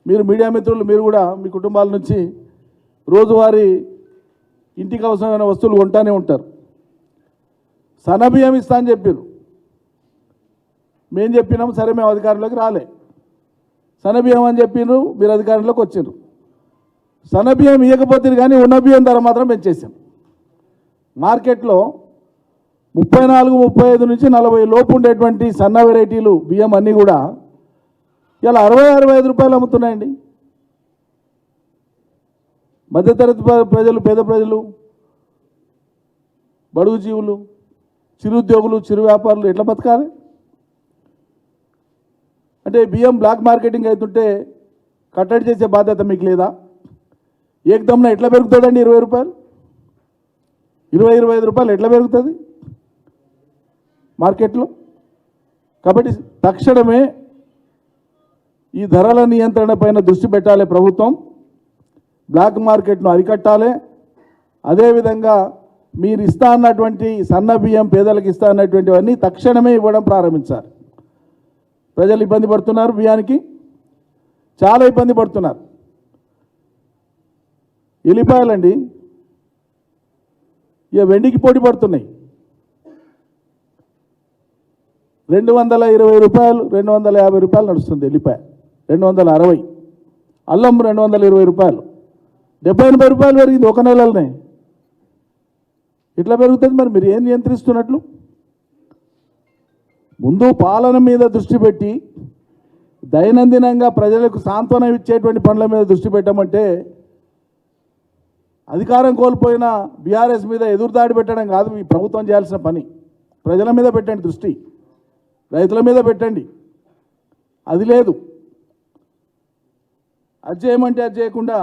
మీరు మీడియా మిత్రులు మీరు కూడా మీ కుటుంబాల నుంచి రోజువారీ ఇంటికి అవసరమైన వస్తువులు కొంటానే ఉంటారు. సన్నబియ్యం ఇస్తా అని చెప్పారు. మేము చెప్పినాం, సరే మేము అధికారంలోకి రాలే. సన్నబియ్యం అని చెప్పినారు, మీరు అధికారంలోకి వచ్చారు. సన్నబియ్యం ఇవ్వకపోతే కానీ ఉన్న బియ్యం ధర మాత్రం పెంచేసాం. మార్కెట్లో 34, 35 నుంచి 40 లోపు ఉండేటువంటి సన్న వెరైటీలు బియ్యం అన్నీ కూడా ఇలా 60, 65 రూపాయలు అమ్ముతున్నాయండి. మధ్యతరగతి ప్రజలు, పేద ప్రజలు, బడుగు జీవులు, చిరుద్యోగులు, చిరు వ్యాపారులు ఎట్లా బతకాలి? అంటే బియ్యం బ్లాక్ మార్కెటింగ్ అవుతుంటే కట్టడి చేసే బాధ్యత మీకు లేదా? ఏకదమ్న ఎట్లా పెరుగుతుందండి 20 రూపాయలు, 25 రూపాయలు ఎట్లా పెరుగుతుంది మార్కెట్లో? కాబట్టి తక్షణమే ఈ ధరల నియంత్రణ పైన దృష్టి పెట్టాలి ప్రభుత్వం. బ్లాక్ మార్కెట్ను అరికట్టాలి. అదేవిధంగా మీరు ఇస్తా అన్నటువంటి సన్న బియ్యం, పేదలకు ఇస్తా అన్నటువంటివన్నీ తక్షణమే ఇవ్వడం ప్రారంభించాలి. ప్రజలు ఇబ్బంది పడుతున్నారు, బియ్యానికి చాలా ఇబ్బంది పడుతున్నారు. ఎల్లిపాయలండి ఇక వెండికి పోటీ పడుతున్నాయి. 220 రూపాయలు, 250 రూపాయలు నడుస్తుంది ఎల్లిపాయ, 260. అల్లం 220 రూపాయలు, 70-80 రూపాయలు పెరిగింది ఒక నెలలోనే. ఇట్లా పెరుగుతుంది. మరి మీరు ఏం నియంత్రిస్తున్నట్లు? ముందు పాలన మీద దృష్టి పెట్టి దైనందినంగా ప్రజలకు సాంత్వనం ఇచ్చేటువంటి పనుల మీద దృష్టి పెట్టమంటే అధికారం కోల్పోయిన బీఆర్ఎస్ మీద ఎదురుదాడి పెట్టడం కాదు ఈ ప్రభుత్వం చేయాల్సిన పని. ప్రజల మీద పెట్టండి దృష్టి, రైతుల మీద పెట్టండి. అది లేదు. అది చేయమంటే అది చేయకుండా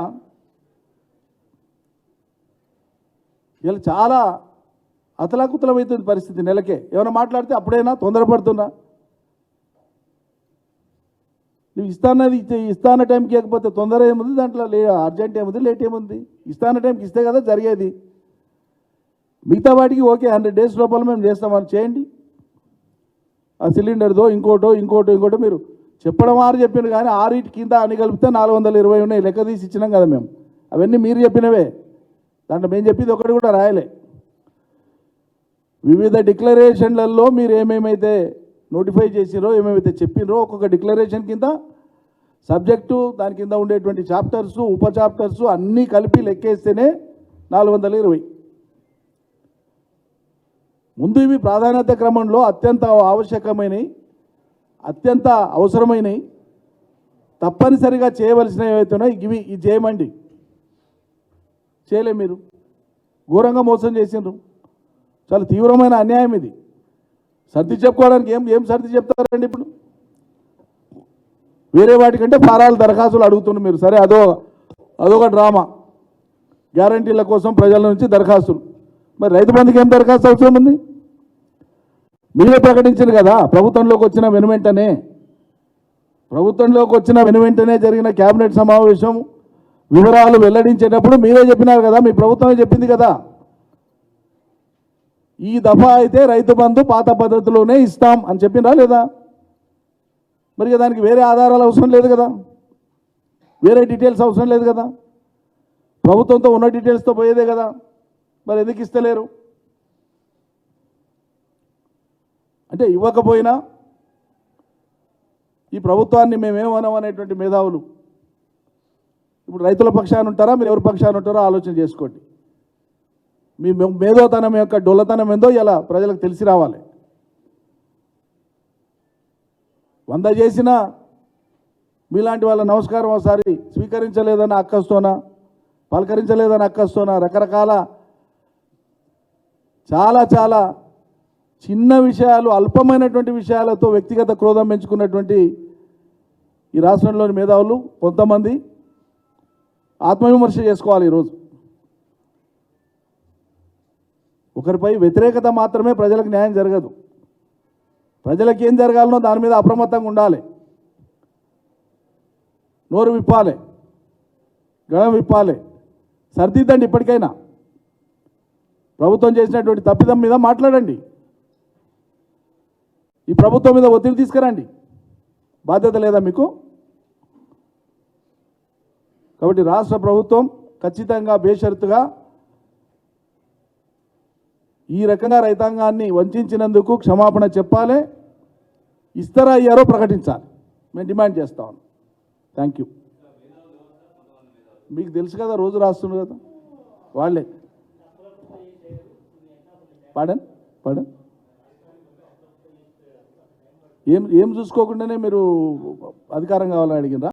ఇలా చాలా అతలాకుతలమవుతుంది పరిస్థితి. నెలకే ఏమైనా మాట్లాడితే అప్పుడైనా తొందరపడుతున్నా. నువ్వు ఇస్తాన్న టైంకి ఇవ్వకపోతే తొందర ఏముంది దాంట్లో? అర్జెంట్ ఏముంది, లేట్ ఏముంది? ఇస్తాన్న టైంకి ఇస్తే కదా జరిగేది. మిగతా వాటికి ఓకే 100 డేస్ లోపల మేము చేస్తామని చేయండి. ఆ సిలిండర్దో ఇంకోటో మీరు చెప్పడం 6 చెప్పాను కానీ 6 కింద అని కలిపితే 420 ఉన్నాయి. లెక్క తీసి ఇచ్చినాం కదా మేము. అవన్నీ మీరు చెప్పినవే, దాంట్లో మేము చెప్పింది ఒకటి కూడా రాయలే. వివిధ డిక్లరేషన్లలో మీరు ఏమేమైతే నోటిఫై చేసిరో, ఏమేమైతే చెప్పినరో ఒక్కొక్క డిక్లరేషన్ కింద సబ్జెక్టు, దాని కింద ఉండేటువంటి చాప్టర్సు, ఉప చాప్టర్సు అన్నీ కలిపి లెక్కేస్తేనే 420. ముందు ఇవి ప్రాధాన్యత క్రమంలో అత్యంత ఆవశ్యకమైనవి, అత్యంత అవసరమైనవి, తప్పనిసరిగా చేయవలసినవి ఏవైతున్నాయి ఇవి ఇది చేయమండి. చేయలే. మీరు ఘోరంగా మోసం చేసిండ్రు. చాలా తీవ్రమైన అన్యాయం ఇది. సర్ది చెప్పుకోవడానికి ఏం సర్ది చెప్తారండి? ఇప్పుడు వేరే వాటికంటే ఫారాలు దరఖాస్తులు అడుగుతున్నారు మీరు. సరే, అదొక డ్రామా. గ్యారంటీల కోసం ప్రజల నుంచి దరఖాస్తులు. మరి రైతు బంధుకి ఏం దరఖాస్తు అవసరం ఉంది? మీరే ప్రకటించారు కదా ప్రభుత్వంలోకి వచ్చిన వెనువెంటనే జరిగిన కేబినెట్ సమావేశం వివరాలు వెల్లడించేటప్పుడు మీరే చెప్పినారు కదా, మీ ప్రభుత్వమే చెప్పింది కదా, ఈ దఫా అయితే రైతు బంధు పాత పద్ధతిలోనే ఇస్తాం అని చెప్పినరా లేదా? మరి దానికి వేరే ఆధారాలు అవసరం లేదు కదా, వేరే డీటెయిల్స్ అవసరం లేదు కదా, ప్రభుత్వంతో ఉన్న డీటెయిల్స్తో పోయేదే కదా. మరి ఎందుకు ఇస్తలేరు? అంటే ఇవ్వకపోయినా ఈ ప్రభుత్వాన్ని మేమేమనం అనేటువంటి మేధావులు ఇప్పుడు రైతుల పక్షాన ఉంటారా, మీరు ఎవరి పక్షాన ఉంటారో ఆలోచన చేసుకోండి. మీ మేధోతనం యొక్క డొల్లతనం ఏందో ఇలా ప్రజలకు తెలిసి రావాలి. 100 చేసినా మీలాంటి వాళ్ళ నమస్కారం ఒకసారి స్వీకరించలేదన్న అక్కస్తోనా, పలకరించలేదన్న అక్కస్తోనా, రకరకాల చాలా చిన్న విషయాలు, అల్పమైనటువంటి విషయాలతో వ్యక్తిగత క్రోధం పెంచుకున్నటువంటి ఈ రాష్ట్రంలోని మేధావులు కొంతమంది ఆత్మవిమర్శ చేసుకోవాలి. ఈరోజు ఒకరిపై వ్యతిరేకత మాత్రమే ప్రజలకు న్యాయం జరగదు. ప్రజలకు ఏం జరగాలనో దాని మీద అప్రమత్తంగా ఉండాలి. నోరు విప్పాలి, గళం విప్పాలి, సర్దిద్దండి. ఇప్పటికైనా ప్రభుత్వం చేసినటువంటి తప్పిదం మీద మాట్లాడండి. ఈ ప్రభుత్వం మీద ఒత్తిడి తీసుకురండి. బాధ్యత లేదా మీకు? కాబట్టి రాష్ట్ర ప్రభుత్వం ఖచ్చితంగా బేషరతుగా ఈ రకంగా రైతాంగాన్ని వంచినందుకు క్షమాపణ చెప్పాలి, ఇస్తారా అయ్యారో ప్రకటించాలి. మేము డిమాండ్ చేస్తాం. Thank you. మీకు తెలుసు కదా, రోజు రాస్తున్నారు కదా వాళ్ళే. పాడన్ పాడన్ ఏం చూసుకోకుండానే మీరు అధికారం కావాలని అడిగినరా?